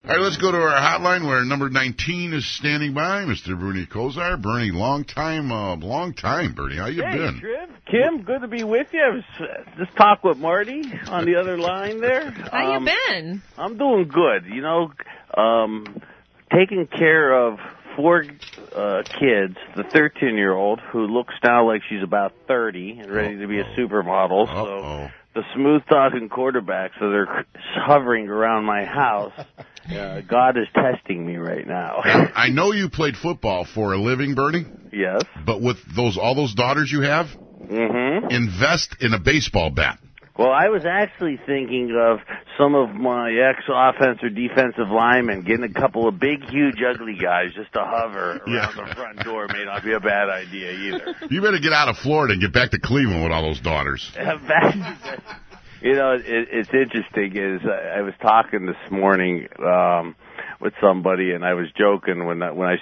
All right, let's go to our hotline where number 19 is standing by, Mr. Bernie Kosar. Bernie, long time, Bernie. How you been? Hey, Triv. Kim, good to be with you. I was just talk with Marty on the other line there. How you been? I'm doing good. You know, taking care of 4 kids, the 13-year-old, who looks now like she's about 30 and ready to be a supermodel. So the smooth-talking quarterbacks that are hovering around my house, God is testing me right now. I know you played football for a living, Bernie. Yes. But with all those daughters you have, invest in a baseball bat. Well, I was actually thinking of some of my ex-offense or defensive linemen getting a couple of big, huge, ugly guys just to hover around the front door. May not be a bad idea either. You better get out of Florida and get back to Cleveland with all those daughters. You know, it's interesting. I was talking this morning with somebody, and I was joking when I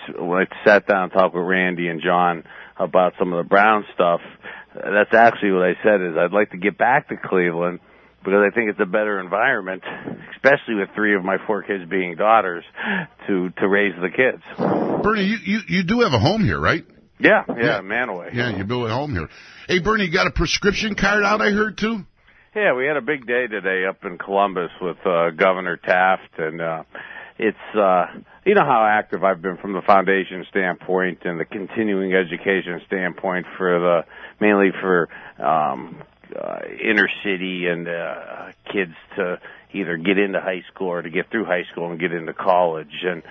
sat down and talked with Randy and John about some of the Brown stuff. That's actually what I said is I'd like to get back to Cleveland because I think it's a better environment, especially with 3 of my 4 kids being daughters, to raise the kids. Bernie, you do have a home here, right? Yeah, Manaway. Yeah, you built a home here. Hey, Bernie, you got a prescription card out, I heard, too? Yeah, we had a big day today up in Columbus with Governor Taft, and it's you know how active I've been from the foundation standpoint and the continuing education standpoint mainly for inner city and kids to either get into high school or to get through high school and get into college. And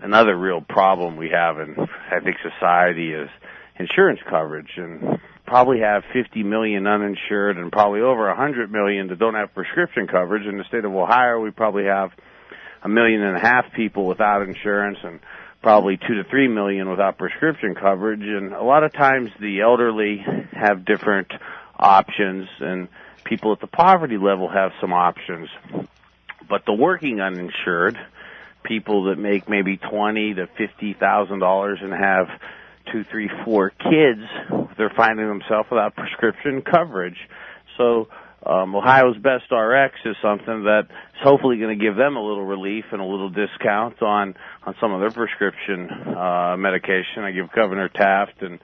another real problem we have in, I think, society is insurance coverage, and probably have 50 million uninsured and probably over 100 million that don't have prescription coverage. In the state of Ohio, we probably have 1.5 million people without insurance and probably 2 to 3 million without prescription coverage. And a lot of times the elderly have different options, and people at the poverty level have some options. But the working uninsured, people that make maybe $20,000 to $50,000 and have 2, 3, 4 kids, they're finding themselves without prescription coverage. So Ohio's Best RX is something that's hopefully going to give them a little relief and a little discount on some of their prescription medication. I give Governor Taft and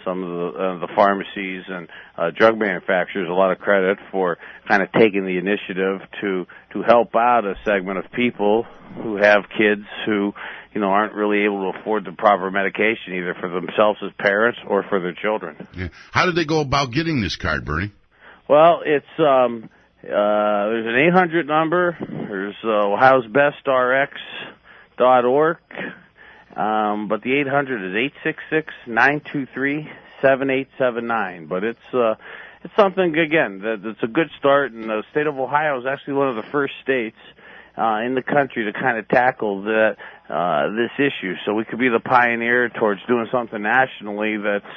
some of the pharmacies and drug manufacturers a lot of credit for kind of taking the initiative to help out a segment of people who have kids who, you know, aren't really able to afford the proper medication either for themselves as parents or for their children. Yeah. How did they go about getting this card, Bernie? Well, it's there's an 800 number. There's Ohio'sBestRx.org. But the 800 is 866-923-7879. But it's something, again, that's a good start, and the state of Ohio is actually one of the first states in the country to kind of tackle this issue. So we could be the pioneer towards doing something nationally that's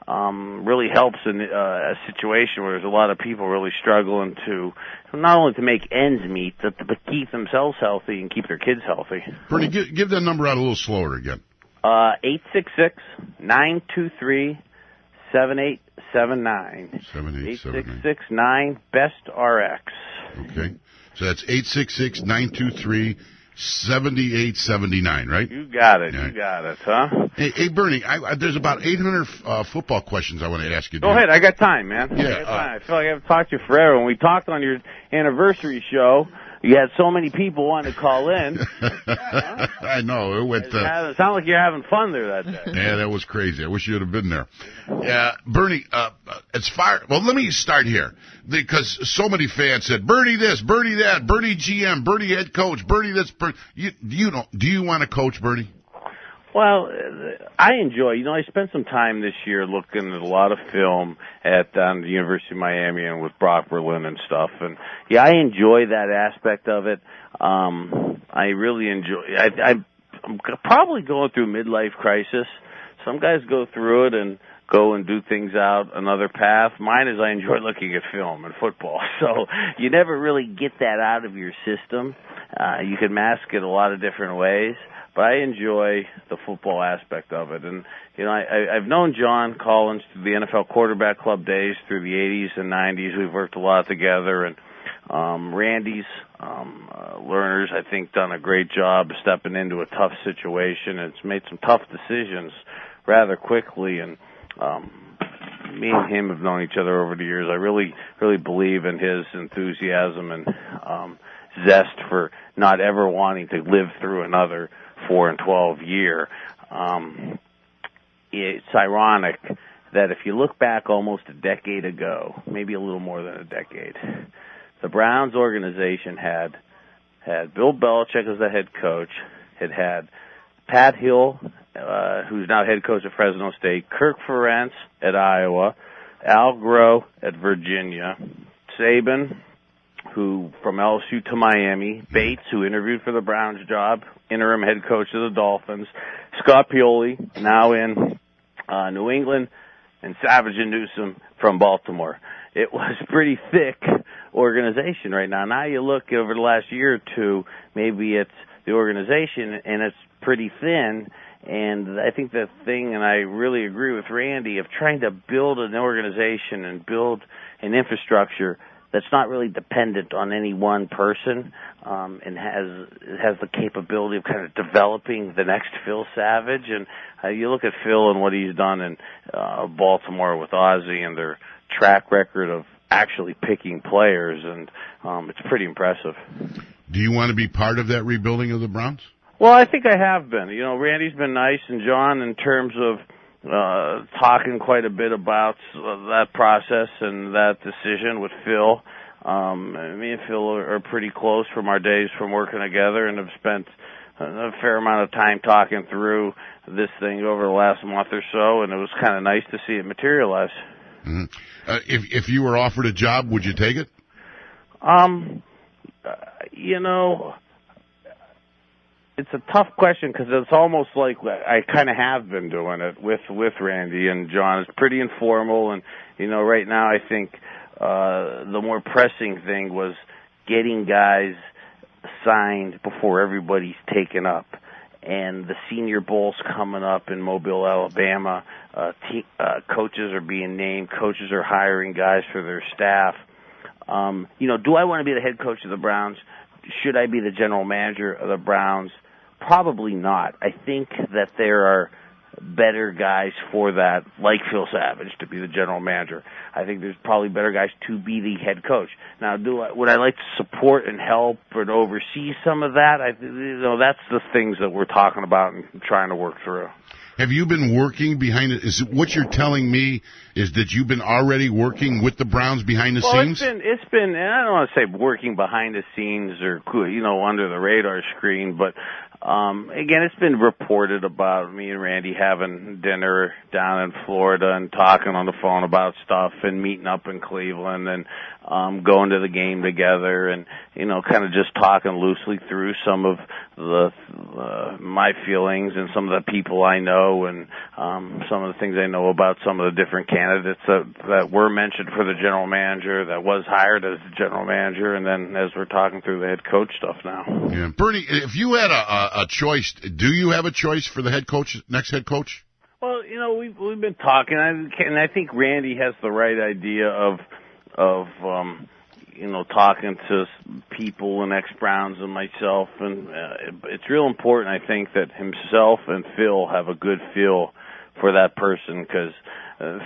really helps in a situation where there's a lot of people really struggling to not only to make ends meet, but keep themselves healthy and keep their kids healthy. Bernie, give that number out a little slower again. 866-923-7879. 866-9-BEST-RX. Okay. So that's 866-923-7879, right? You got it. Yeah. You got it, huh? Hey, Bernie, there's about 800 football questions I want to ask you. Go ahead. I got time, man. Yeah. I feel like I haven't talked to you forever. When we talked on your anniversary show, you had so many people wanting to call in. I know. It went. It sounded like you're having fun there that day. Yeah, that was crazy. I wish you would have been there. Yeah, Bernie, well, let me start here, because so many fans said, Bernie this, Bernie that, Bernie GM, Bernie head coach, Bernie this. Do you want to coach, Bernie? Well, I enjoy, I spent some time this year looking at a lot of film at the University of Miami and with Brock Berlin and stuff. And yeah, I enjoy that aspect of it. I really enjoy, I'm probably going through midlife crisis. Some guys go through it and go and do things out another path. Mine is I enjoy looking at film and football. So you never really get that out of your system. You can mask it a lot of different ways. But I enjoy the football aspect of it. And, I've known John Collins through the NFL Quarterback Club days, through the 80s and 90s. We've worked a lot together. And Randy's Lerner's, I think, done a great job stepping into a tough situation. It's made some tough decisions rather quickly, and me and him have known each other over the years. I really believe in his enthusiasm and zest for not ever wanting to live through another 4 and 12 year. It's ironic that if you look back almost a decade ago, maybe a little more than a decade, the Browns organization had Bill Belichick as the head coach, had Pat Hill, who's now head coach at Fresno State, Kirk Ferentz at Iowa, Al Groh at Virginia, Saban, who from LSU to Miami, Bates, who interviewed for the Browns job, interim head coach of the Dolphins, Scott Pioli, now in New England, and Savage and Newsom from Baltimore. It was a pretty thick organization right now. Now you look over the last year or two, maybe it's the organization, and it's pretty thin. And I think the thing, and I really agree with Randy, of trying to build an organization and build an infrastructure that's not really dependent on any one person, and has the capability of kind of developing the next Phil Savage. And you look at Phil and what he's done in Baltimore with Ozzie and their track record of actually picking players, and it's pretty impressive. Do you want to be part of that rebuilding of the Browns? Well, I think I have been. You know, Randy's been nice, and John, in terms of talking quite a bit about that process and that decision with Phil. Me and Phil are pretty close from our days from working together, and have spent a fair amount of time talking through this thing over the last month or so, and it was kind of nice to see it materialize. Mm-hmm. If you were offered a job, would you take it? You know, it's a tough question because it's almost like I kind of have been doing it with Randy and John. It's pretty informal, and you know, right now I think the more pressing thing was getting guys signed before everybody's taken up. And the Senior Bowl's coming up in Mobile, Alabama. Coaches are being named. Coaches are hiring guys for their staff. You know, do I want to be the head coach of the Browns? Should I be the general manager of the Browns? Probably not. I think that there are better guys for that, like Phil Savage, to be the general manager. I think there's probably better guys to be the head coach. Now, would I like to support and help and oversee some of that? That's the things that we're talking about and trying to work through. Have you been working behind it? Is what you're telling me is that you've been already working with the Browns behind the scenes? It's been, and I don't want to say working behind the scenes or, you know, under the radar screen, but again, it's been reported about me and Randy having dinner down in Florida and talking on the phone about stuff and meeting up in Cleveland and going to the game together and, you know, kind of just talking loosely through some of my feelings and some of the people I know and some of the things I know about some of the different candidates that were mentioned for the general manager, that was hired as the general manager, and then as we're talking through the head coach stuff now. Yeah, Bernie, if you had a choice, do you have a choice for the next head coach? Well, you know, we've been talking, and I think Randy has the right idea of you know, talking to people and ex-Browns and myself, and it's real important, I think, that himself and Phil have a good feel for that person, because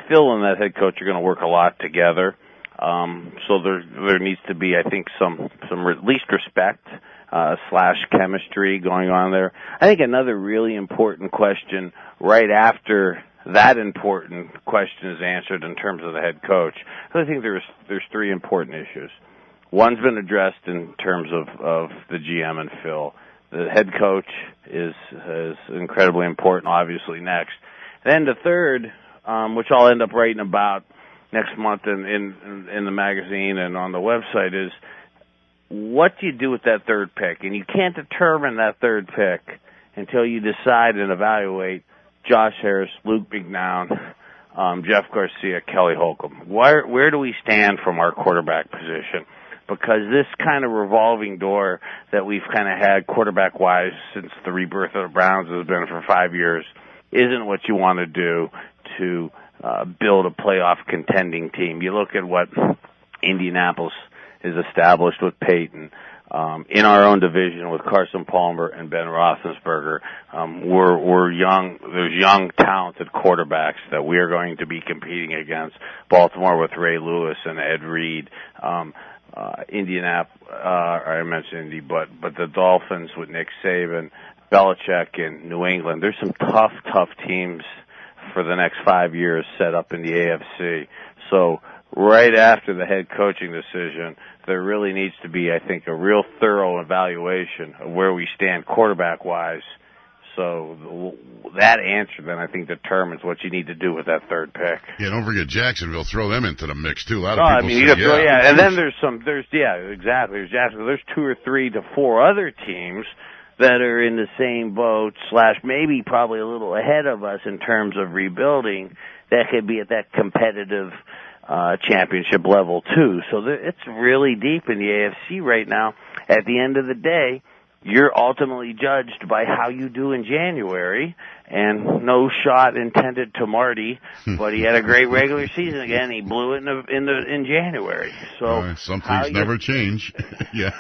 Phil and that head coach are going to work a lot together. So there needs to be, I think, some at least respect / chemistry going on there. I think another really important question right after that important question is answered in terms of the head coach. So I think there's 3 important issues. One's been addressed in terms of the GM and Phil. The head coach is incredibly important, obviously, next. Then the third, which I'll end up writing about next month in the magazine and on the website, is what do you do with that third pick? And you can't determine that third pick until you decide and evaluate Josh Harris, Luke McNown, Jeff Garcia, Kelly Holcomb. Where do we stand from our quarterback position? Because this kind of revolving door that we've kind of had quarterback-wise since the rebirth of the Browns has been for 5 years isn't what you want to do to build a playoff contending team. You look at what Indianapolis is established with Peyton. In our own division with Carson Palmer and Ben Roethlisberger, we're young. There's young, talented quarterbacks that we are going to be competing against. Baltimore with Ray Lewis and Ed Reed. Indianapolis, I mentioned Indy, but the Dolphins with Nick Saban, Belichick, and New England. There's some tough teams for the next 5 years set up in the AFC. So right after the head coaching decision, there really needs to be, I think, a real thorough evaluation of where we stand quarterback-wise. So that answer, then, I think, determines what you need to do with that third pick. Yeah, don't forget Jacksonville. Throw them into the mix, too. A lot of people say, yeah. And then exactly. There's Jacksonville. There's 2 or 3 to 4 other teams that are in the same boat, / maybe probably a little ahead of us in terms of rebuilding, that could be at that competitive championship level too. So it's really deep in the AFC right now. At the end of the day, you're ultimately judged by how you do in January, and no shot intended to Marty, but he had a great regular season again. He blew it in January. So some things never change. Yeah.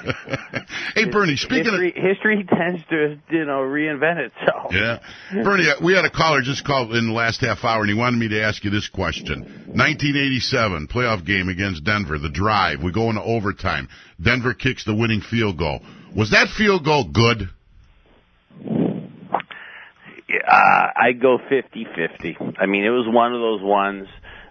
Hey, Bernie, speaking history tends to reinvent itself. Yeah, Bernie, we had a caller just called in the last half hour, and he wanted me to ask you this question: 1987 playoff game against Denver, the drive. We go into overtime. Denver kicks the winning field goal. Was that field goal good? I'd go 50-50. I mean, it was one of those ones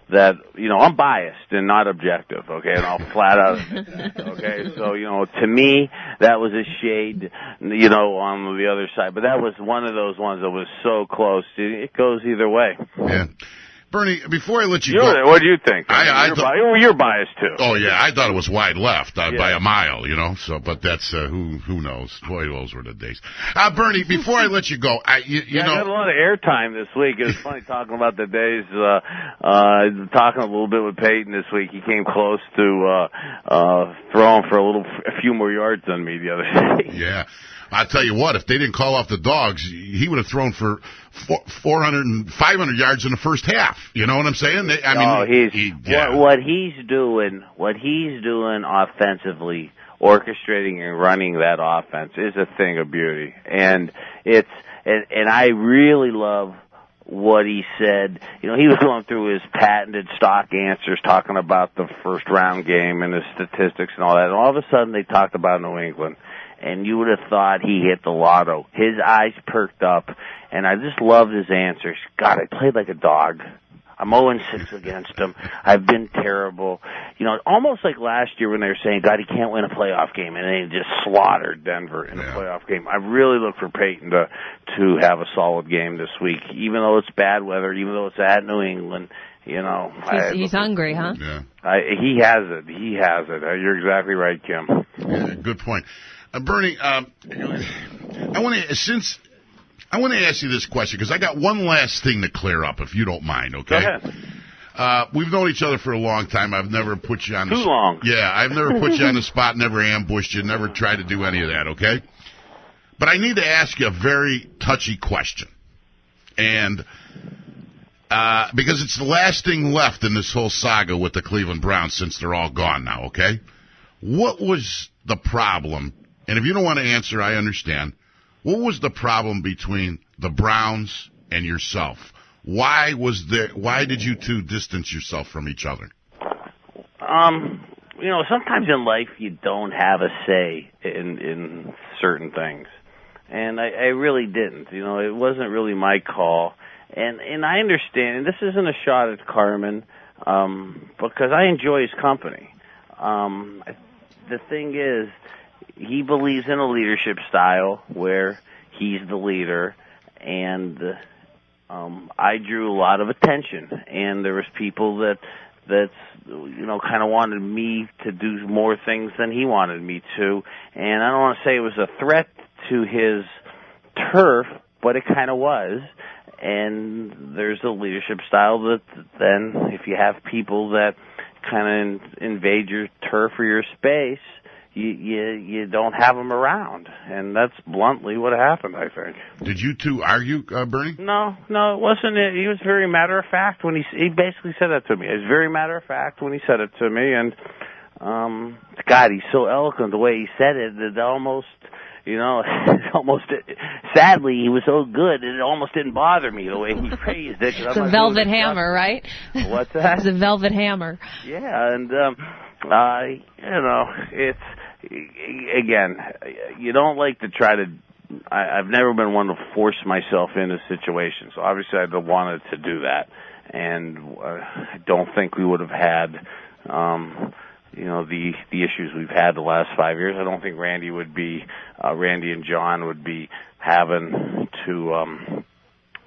that, I'm biased and not objective, okay, and I'll flat out admit that, okay? So, to me, that was a shade, on the other side. But that was one of those ones that was so close. It goes either way. Yeah. Bernie, before I let you go... What do you think? You're biased, too. Oh, yeah, I thought it was wide left by a mile, so, but that's, who knows? Boy, those were the days. Bernie, before I let you go, I got a lot of airtime this week. It was funny talking about the days, talking a little bit with Peyton this week. He came close to, throwing for a few more yards than me the other day. Yeah. I'll tell you what, if they didn't call off the dogs, he would have thrown for 400 and 500 yards in the first half. You know what I'm saying? What he's doing offensively, orchestrating and running that offense is a thing of beauty. And and I really love what he said. He was going through his patented stock answers, talking about the first round game and the statistics and all that. And all of a sudden they talked about New England. And you would have thought he hit the lotto. His eyes perked up, and I just loved his answers. God, I played like a dog. I'm 0-6 against him. I've been terrible. Almost like last year when they were saying, God, he can't win a playoff game, and they just slaughtered Denver in a playoff game. I really look for Peyton to have a solid game this week, even though it's bad weather, even though it's at New England. He's hungry, huh? Yeah. He has it. You're exactly right, Kim. Yeah, good point. Bernie, I want to ask you this question because I got one last thing to clear up, if you don't mind. Okay. Go ahead. We've known each other for a long time. I've never put you on too long. Yeah, I've never put you on the spot, never ambushed you, never tried to do any of that. Okay. But I need to ask you a very touchy question, and because it's the last thing left in this whole saga with the Cleveland Browns since they're all gone now. Okay. What was the problem? And if you don't want to answer, I understand. What was the problem between the Browns and yourself? Why did you two distance yourself from each other? Sometimes in life you don't have a say in certain things. And I really didn't. It wasn't really my call. And I understand, and this isn't a shot at Carmen, because I enjoy his company. The thing is, he believes in a leadership style where he's the leader, and I drew a lot of attention, and there was people that kind of wanted me to do more things than he wanted me to, and I don't want to say it was a threat to his turf, but it kind of was. And there's a leadership style that then if you have people that kind of invade your turf or your space, you don't have them around, and that's bluntly what happened, I think. Did you two argue, Bernie? No, it wasn't. He was very matter of fact when he basically said that to me. He was very matter of fact when he said it to me, and God, he's so eloquent the way he said it. It almost, sadly, he was so good, it almost didn't bother me the way he phrased it. It's a velvet hammer, right? What's that? It's a velvet hammer. Yeah, and, it's, again, you don't like to try to, I've never been one to force myself into situations, so obviously I wanted to do that, and I don't think we would have had, the issues we've had the last 5 years. I don't think Randy and John would be having to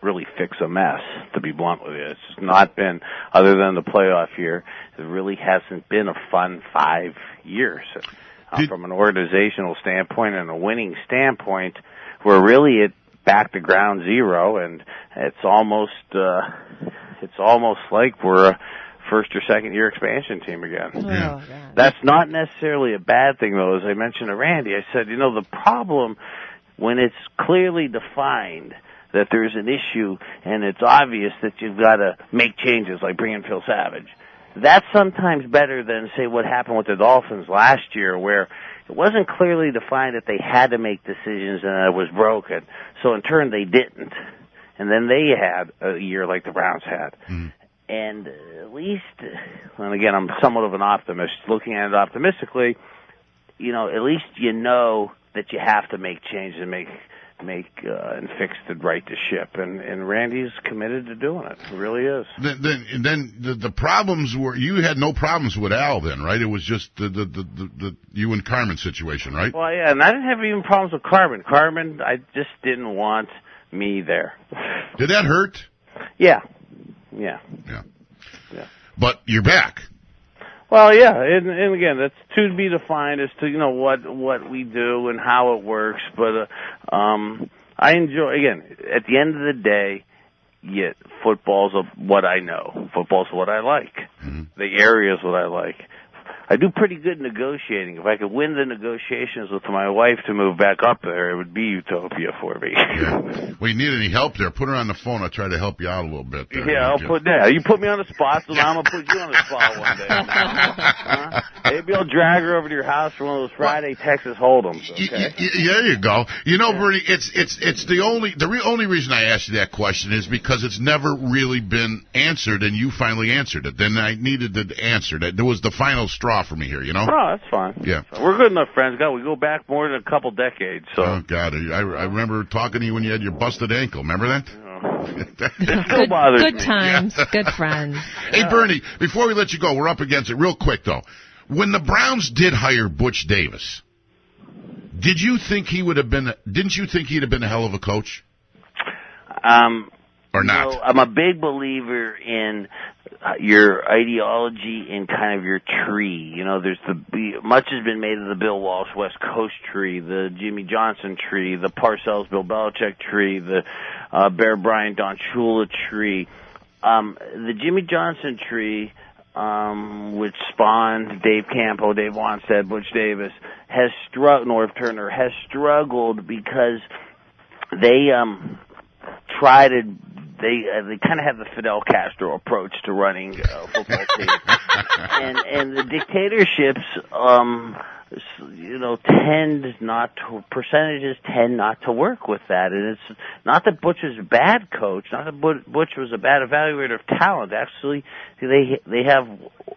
really fix a mess, to be blunt with you. It's not been, other than the playoff year, it really hasn't been a fun 5 years. From an organizational standpoint and a winning standpoint, we're really at back to ground zero, and it's almost like we're a first or second year expansion team again. Yeah. That's not necessarily a bad thing, though. As I mentioned to Randy, I said, the problem when it's clearly defined that there's an issue and it's obvious that you've got to make changes, like bringing Phil Savage, that's sometimes better than, say, what happened with the Dolphins last year, where it wasn't clearly defined that they had to make decisions and it was broken. So in turn, they didn't. And then they had a year like the Browns had. Mm. And at least, and again, I'm somewhat of an optimist, looking at it optimistically, at least that you have to make changes and make and fix to right the ship, and Randy's committed to doing it. He really is. Then the problems were, you had no problems with Al then, right? It was just the you and Carmen situation, right? Well, yeah, and I didn't have even problems with Carmen. Carmen, I just didn't want me there. Did that hurt? Yeah. But you're back. Well, yeah, and again, that's to be defined as to what we do and how it works. But I enjoy, again, at the end of the day, football's what I know. Football's what I like. Mm-hmm. The area is what I like. I do pretty good negotiating. If I could win the negotiations with my wife to move back up there, it would be utopia for me. Yeah. Well, you need any help there, put her on the phone. I'll try to help you out a little bit there. Yeah, you put me on the spot, so now I'm going to put you on the spot one day. Maybe I'll drag her over to your house for one of those Friday Texas Hold'ems. Okay? There you go. Bernie, it's the only reason I asked you that question is because it's never really been answered, and you finally answered it. Then I needed to answer that. There was the final straw for me here, Oh, that's fine. Yeah. We're good enough friends. God, we go back more than a couple decades. So. Oh, God. I remember talking to you when you had your busted ankle. Remember that? It still bothers me. Good times. Yeah. Good friends. Hey, Bernie, before we let you go, we're up against it real quick, though. When the Browns did hire Butch Davis, didn't you think he'd have been a hell of a coach? Or not? No, I'm a big believer in your ideology and kind of your tree. There's much has been made of the Bill Walsh West Coast tree, the Jimmy Johnson tree, the Parcells Bill Belichick tree, the Bear Bryant Don Shula tree. The Jimmy Johnson tree, which spawned Dave Campo, Dave Wanstead, Butch Davis, has struggled. Norv Turner has struggled because they try to. They kind of have the Fidel Castro approach to running football teams, and the dictatorships, percentages tend not to work with that. And it's not that Butch is a bad coach, not that Butch was a bad evaluator of talent. Actually, they have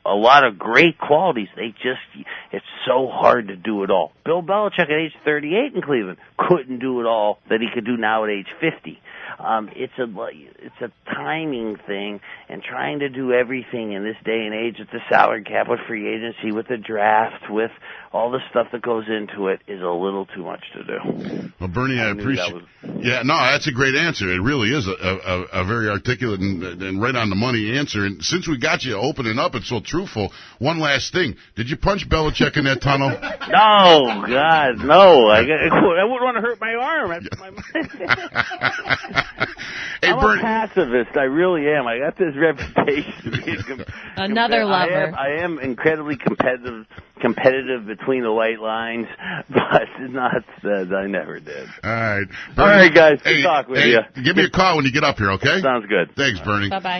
a lot of great qualities. It's so hard to do it all. Bill Belichick at age 38 in Cleveland couldn't do it all that he could do now at age 50. It's a timing thing, and trying to do everything in this day and age with the salary cap, with free agency, with the draft, with all the stuff that goes into it is a little too much to do. Well, Bernie, I appreciate. Yeah, no, that's a great answer. It really is a very articulate and right on the money answer. And since we got you opening up and so truthful, one last thing: did you punch Belichick in that tunnel? No, God, no. I wouldn't want to hurt my arm. Hey, I'm a pacifist. I really am. I got this reputation. Another lover. I am incredibly competitive between the white lines, but not that I never did. All right. Bernie, all right, guys. Good talk with you. Give me a call when you get up here, okay? Sounds good. Thanks, Bernie. Bye-bye. Bye.